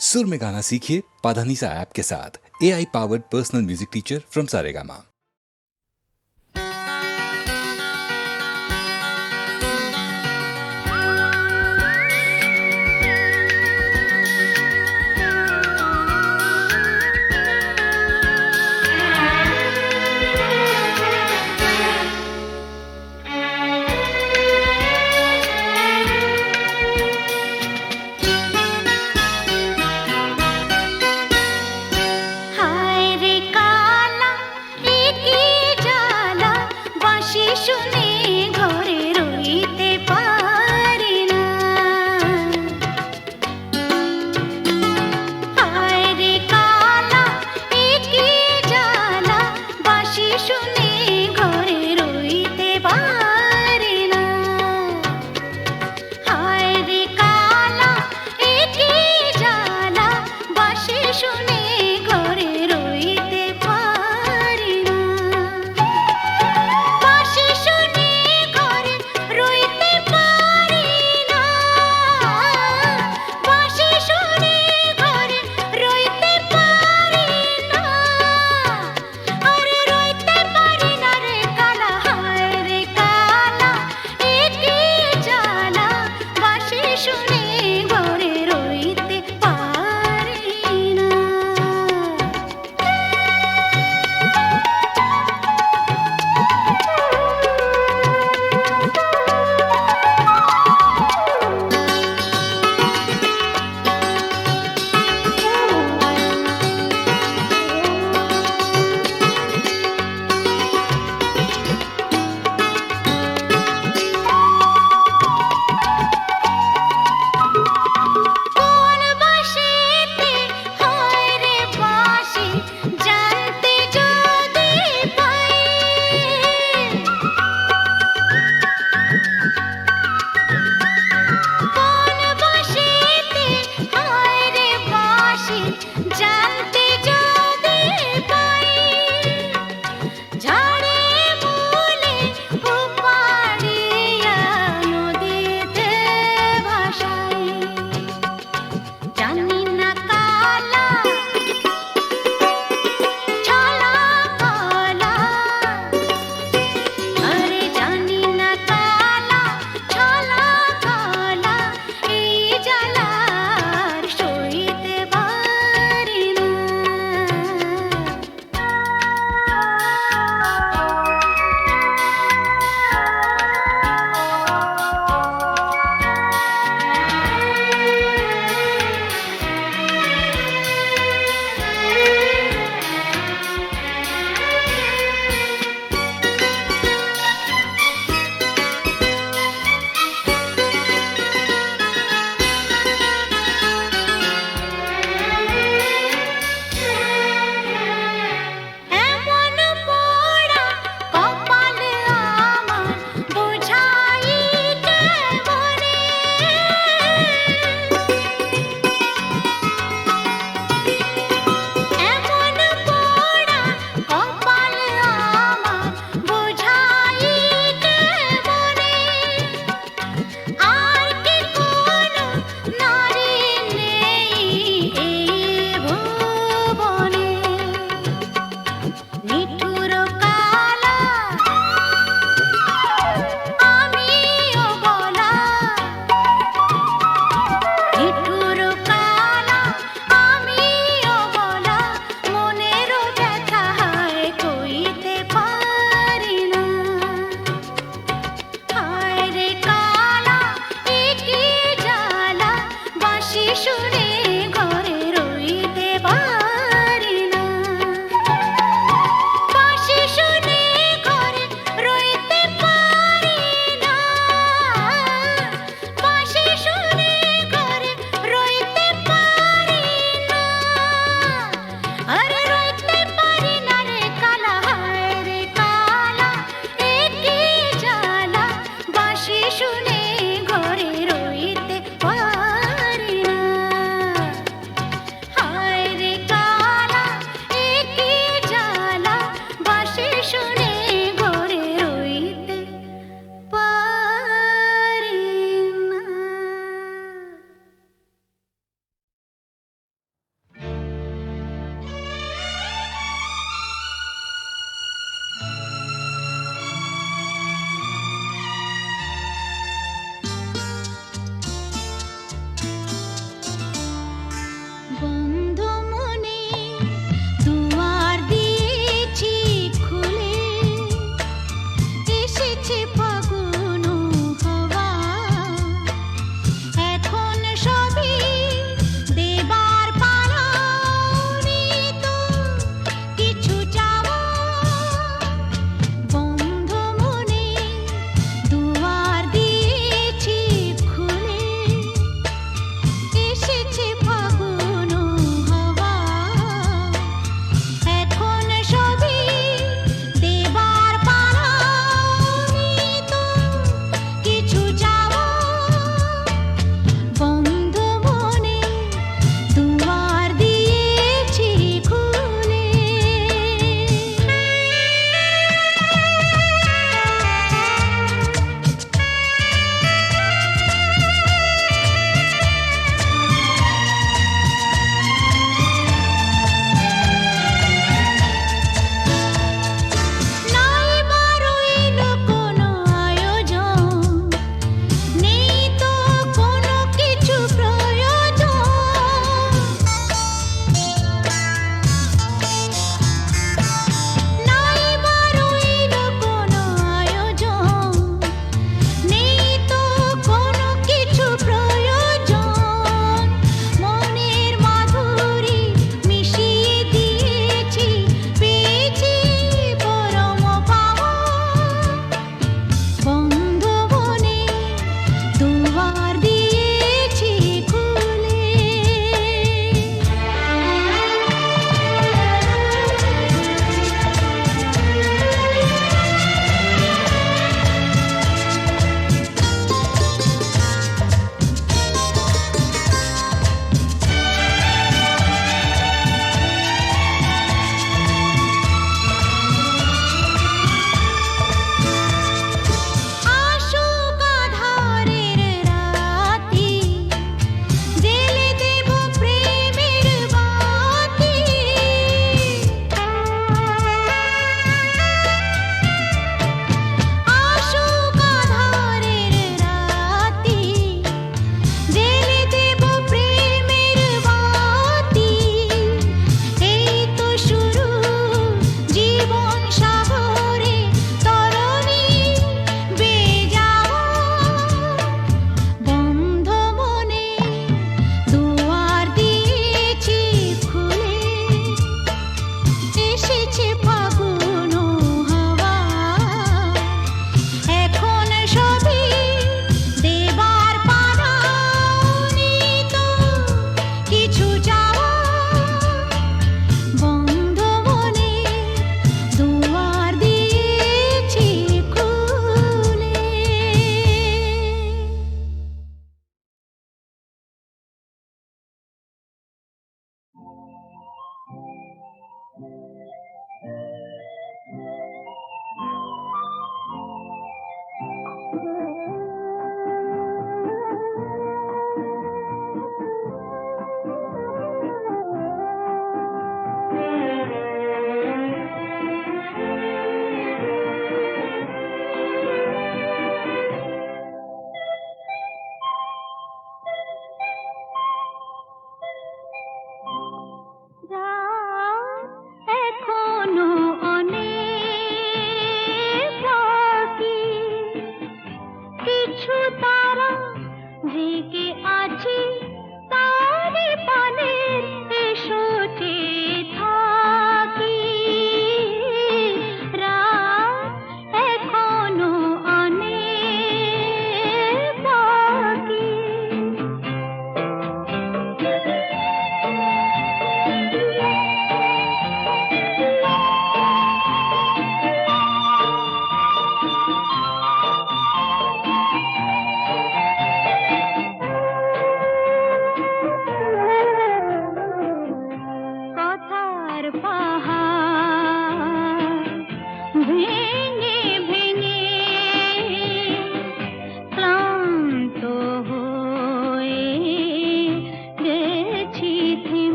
सुर में गाना सीखिए पाधानीसा ऐप के साथ। AI powered personal music teacher from Saregama.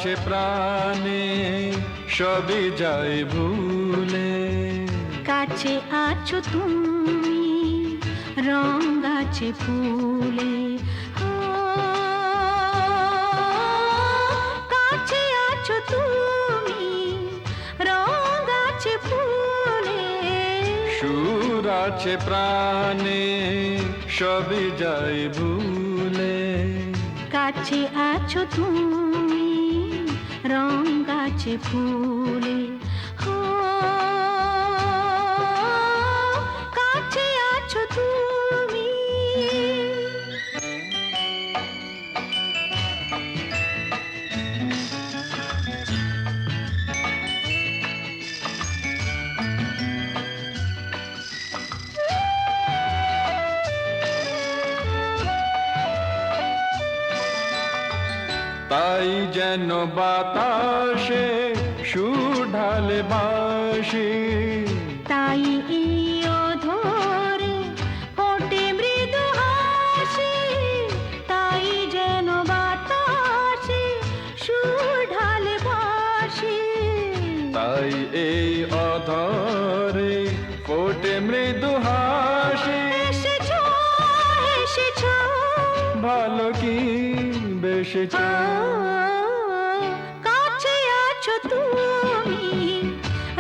আছে প্রাণে সবই যায় ভুলে, কাছে আছো তুমি রং গাছে ফুলে, ও, কাছে আছো তুমি রং গাছে ফুলে, সুর আছে প্রাণে সবই যায় ভুলে, কাছে আছো তুমি রং গাছে ফুলে, ও, কাছে আছো তুমি। তাই যেন বাতাসে সুর ঢালে বাঁশি, তাই এই অধরে ফোটে মৃদু হাসি, তাই যেন বাতাসে সুর ঢালে বাঁশি, তাই এই অধরে ফোটে মৃদু হাসি। এসেছো এসেছো ভালো কি বেশেছ, কাছে আছো তুমি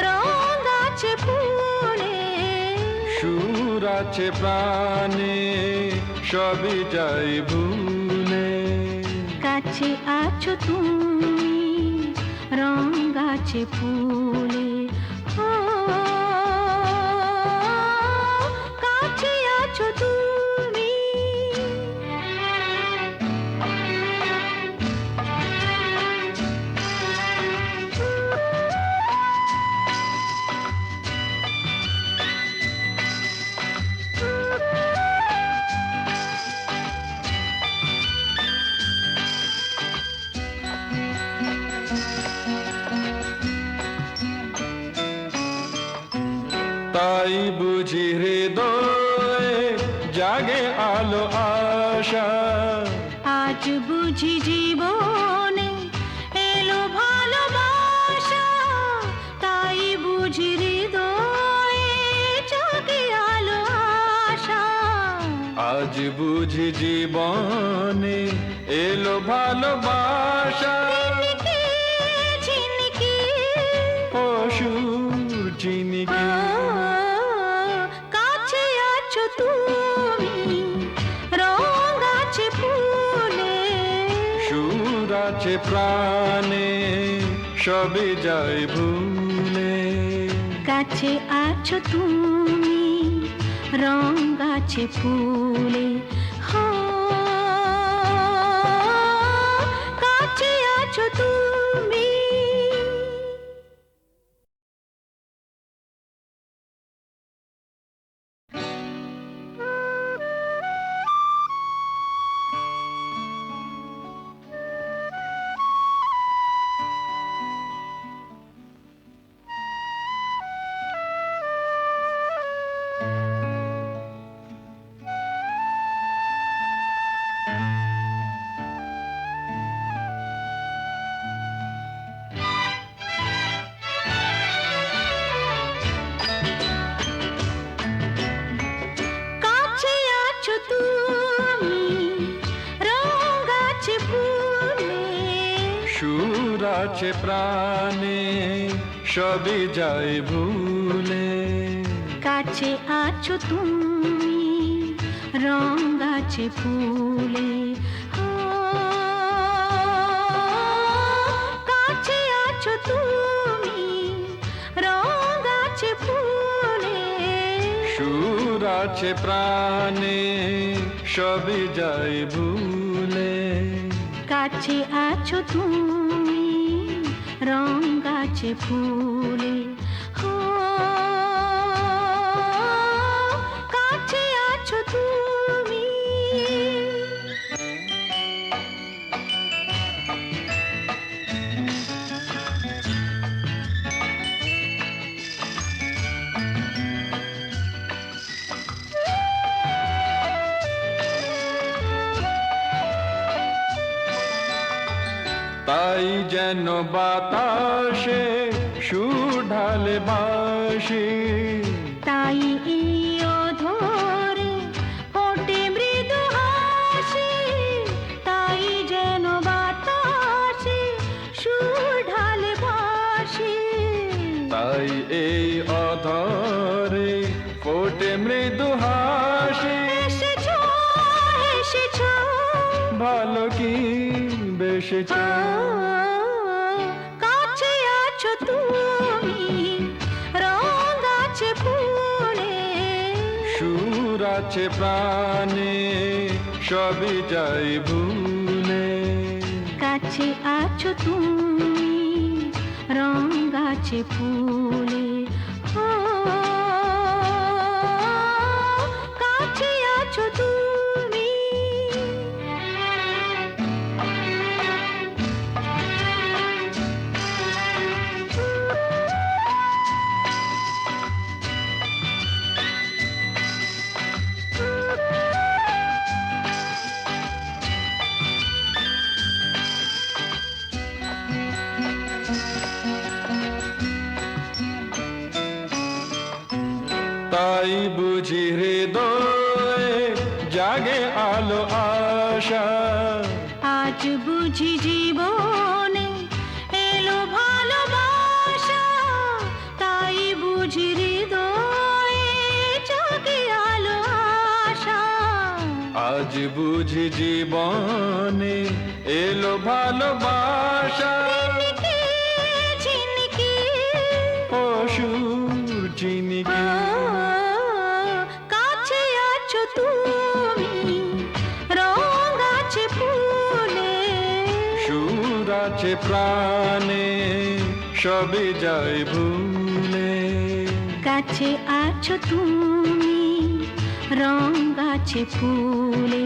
রং গাছে ফুলে, সুর আছে প্রাণে সবই যায় ভুলে, কাছে আছো তুমি রং গাছে ফুলে, ও, কাছে আছো তুমি। তাই বুঝি হৃদয়ে জাগে আলো আশা, আজ বুঝি জীবনে এলো ভালোবাসা, তাই বুঝি হৃদয়ে জাগে আলো আশা, আজ বুঝি জীবনে এলো ভালোবাসা। ঝিনিকে ঝিনিকে, অসুর চিনিকে কাছে আছো তুমি রং গাছে ফুলে, সুর আছে প্রাণে সবই যায় ভুলে, কাছে আছো তুমি রং গাছে ফুলে, হো, কাছে আছো তুমি। কাছে আছো তুমি রং গাছে ফুলে, সুর আছে প্রাণে সবই যায় ভুলে, কাছে আছো তুমি রং গাছে ফুলে, ও, কাছে আছো তুমি রং গাছে ফুলে, সুর আছে প্রাণে সবই যায় ভুলে, কাছে আছো তুমি রং গাছে ফুলে, ও, কাছে আছো তুমি। তাই যেন বাতাসে সুর ঢালে বাঁশি, তাই এই অধরে ফোটে মৃদু হাসি, তাই যেন বাতাসে সুর ঢালে বাঁশি। তাই এই অধরে ফোটে মৃদু হাসি। এসেছো এসেছো ভালো কি বেসেছ, কাছে আছো তুমি, রং আছে ফুলে, সুর আছে প্রাণে সবই যাই ভুলে। কাছে আছো তুমি, রং আছে ফুলে, ও কাছে আছো তুমি। তাই বুঝি হৃদয়ে জাগে আলো আশা, আজ বুঝি জীবনে এলো ভালোবাসা, তাই বুঝি হৃদয়ে জাগে আলো আশা। আজ বুঝি জীবনে এলো ভালোবাসা। ঝিনকে ঝিনকে অসুর চিনিকে কাছে আছো তুমি, রং আছে ফুলে, সুর আছে প্রাণে সবই যাই ভুলে। কাছে আছো তুমি, রং আছে ফুলে,